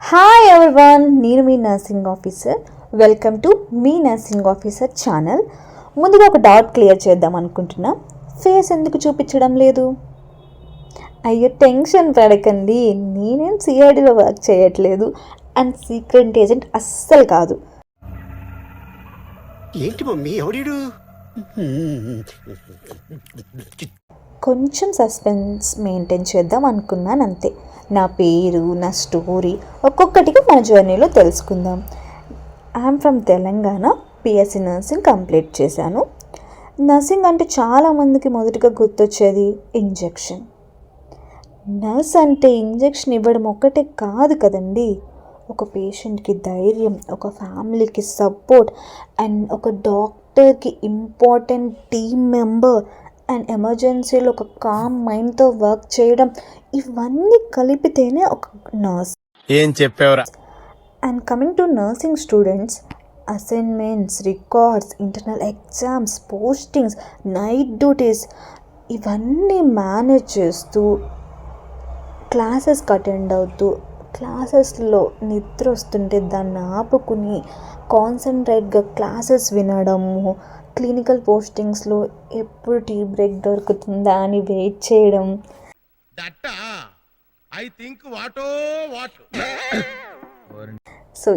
Hi everyone, నేను మీ nursing officer. Welcome to మీ నర్సింగ్ ఆఫీసర్ ఛానల్. ముందుగా ఒక డౌట్ క్లియర్ చేద్దాం అనుకుంటున్నా. ఫేస్ ఎందుకు చూపించడం లేదు? అయ్యో, టెన్షన్ పడకండి, నేనేం సిఐడిలో వర్క్ చేయట్లేదు అండ్ సీక్రెట్ ఏజెంట్ అస్సలు కాదు. ఏంటి మమ్మీ ఎవడీడు? కొంచెం సస్పెన్స్ మెయింటైన్ చేద్దాం అనుకున్నాను అంతే. నా పేరు, నా స్టోరీ ఒక్కొక్కటిగా మన జర్నీలో తెలుసుకుందాం. I'm from Telangana. PSC nursing complete చేశాను. నర్సింగ్ అంటే చాలామందికి మొదటిగా గుర్తొచ్చేది ఇంజెక్షన్. నర్స్ అంటే ఇంజెక్షన్ ఇవ్వడం ఒక్కటే కాదు కదండి, ఒక పేషెంట్కి ధైర్యం, ఒక ఫ్యామిలీకి సపోర్ట్ అండ్ ఒక డాక్టర్కి ఇంపార్టెంట్ టీమ్ మెంబర్ అండ్ ఎమర్జెన్సీలో ఒక కామ్ మైండ్తో వర్క్ చేయడం, ఇవన్నీ కలిపితేనే ఒక నర్స్. ఏం చెప్పేవరా? And coming to nursing students, assignments, records, internal exams, postings, night duties ఇవన్నీ మేనేజ్ చేస్తూ క్లాసెస్కి అటెండ్ అవుతూ క్లాసెస్లో నిద్ర వస్తుంటే దాన్ని ఆపుకుని కాన్సన్ట్రేట్గా క్లాసెస్ వినడము, క్లినికల్ పోస్టింగ్స్లో ఎప్పుడు టీ బ్రేక్ దొరుకుతుందా అని వెయిట్ చేయడం. సో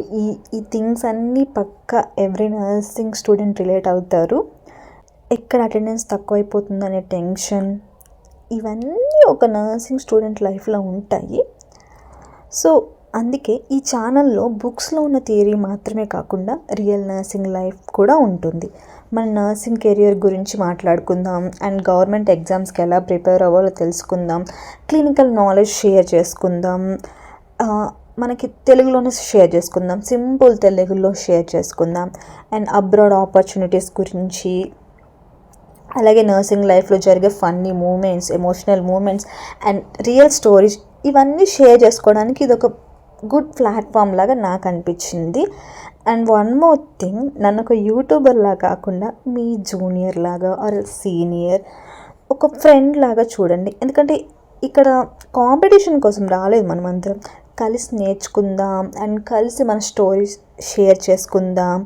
ఈ థింగ్స్ అన్నీ పక్కా ఎవ్రీ నర్సింగ్ స్టూడెంట్ రిలేట్ అవుతారు. ఎక్కడ అటెండెన్స్ తక్కువైపోతుందనే టెన్షన్, ఇవన్నీ ఒక నర్సింగ్ స్టూడెంట్ లైఫ్లో ఉంటాయి. సో అందుకే ఈ ఛానల్లో బుక్స్లో ఉన్న థియరీ మాత్రమే కాకుండా రియల్ నర్సింగ్ లైఫ్ కూడా ఉంటుంది. మన నర్సింగ్ కెరియర్ గురించి మాట్లాడుకుందాం అండ్ గవర్నమెంట్ ఎగ్జామ్స్కి ఎలా ప్రిపేర్ అవ్వాలో తెలుసుకుందాం, క్లినికల్ నాలెడ్జ్ షేర్ చేసుకుందాం, మనకి తెలుగులోనే షేర్ చేసుకుందాం, సింపుల్ తెలుగులో షేర్ చేసుకుందాం అండ్ అబ్రాడ్ ఆపర్చునిటీస్ గురించి, అలాగే నర్సింగ్ లైఫ్లో జరిగే funny moments, emotional moments and real stories ఇవన్నీ షేర్ చేసుకోవడానికి ఇది ఒక గుడ్ ప్లాట్ఫామ్ లాగా నాకు అనిపించింది. అండ్ వన్ మోర్ థింగ్, నన్ను ఒక యూట్యూబర్లా కాకుండా మీ జూనియర్ లాగా ఆర్ సీనియర్, ఒక ఫ్రెండ్ లాగా చూడండి. ఎందుకంటే ఇక్కడ కాంపిటీషన్ కోసం రాలేదు, మనమందరం కలిసి నేర్చుకుందాం అండ్ కలిసి మన స్టోరీస్ షేర్ చేసుకుందాం.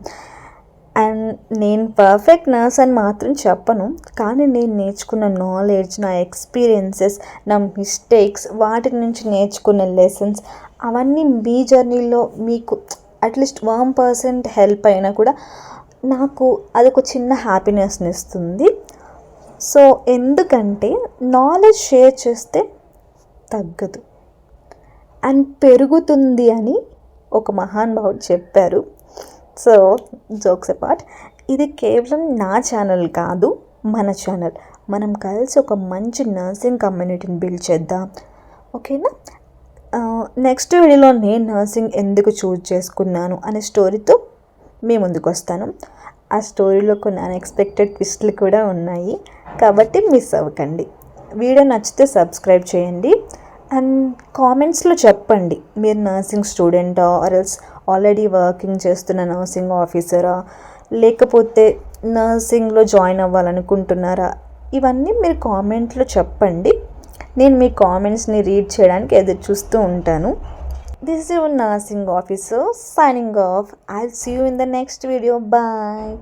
అండ్ నేను పర్ఫెక్ట్ నర్స్ అని మాత్రం చెప్పను, కానీ నేను నేర్చుకున్న నాలెడ్జ్, నా ఎక్స్పీరియన్సెస్, నా మిస్టేక్స్, వాటి నుంచి నేర్చుకున్న లెసన్స్ అవన్నీ మీ జర్నీలో మీకు అట్లీస్ట్ 1% హెల్ప్ అయినా కూడా నాకు అదొక చిన్న హ్యాపీనెస్ని ఇస్తుంది. సో ఎందుకంటే నాలెడ్జ్ షేర్ చేస్తే తగ్గదు అండ్ పెరుగుతుంది అని ఒక మహానుభావుడు చెప్పారు. సో జోక్స్ అపార్ట్, ఇది కేవలం నా ఛానల్ కాదు, మన ఛానల్. మనం కలిసి ఒక మంచి నర్సింగ్ కమ్యూనిటీని బిల్డ్ చేద్దాం, ఓకేనా? నెక్స్ట్ వీడియోలో నేను నర్సింగ్ ఎందుకు చూజ్ చేసుకున్నాను అనే స్టోరీతో మీ ముందుకు వస్తాను. ఆ స్టోరీలో కొన్ని అన్ఎక్స్పెక్టెడ్ ట్విస్ట్లు కూడా ఉన్నాయి, కాబట్టి మిస్ అవ్వకండి. వీడియో నచ్చితే సబ్స్క్రైబ్ చేయండి అండ్ కామెంట్స్లో చెప్పండి, మీరు నర్సింగ్ స్టూడెంటా ఆర్ ఎల్స్ ఆల్రెడీ వర్కింగ్ చేస్తున్న నర్సింగ్ ఆఫీసరా, లేకపోతే నర్సింగ్లో జాయిన్ అవ్వాలనుకుంటున్నారా, ఇవన్నీ మీరు కామెంట్లో చెప్పండి. నేను మీ కామెంట్స్ని రీడ్ చేయడానికి ఎదురు చూస్తూ ఉంటాను. This is your nursing officer signing off. I will see you in the next video. Bye.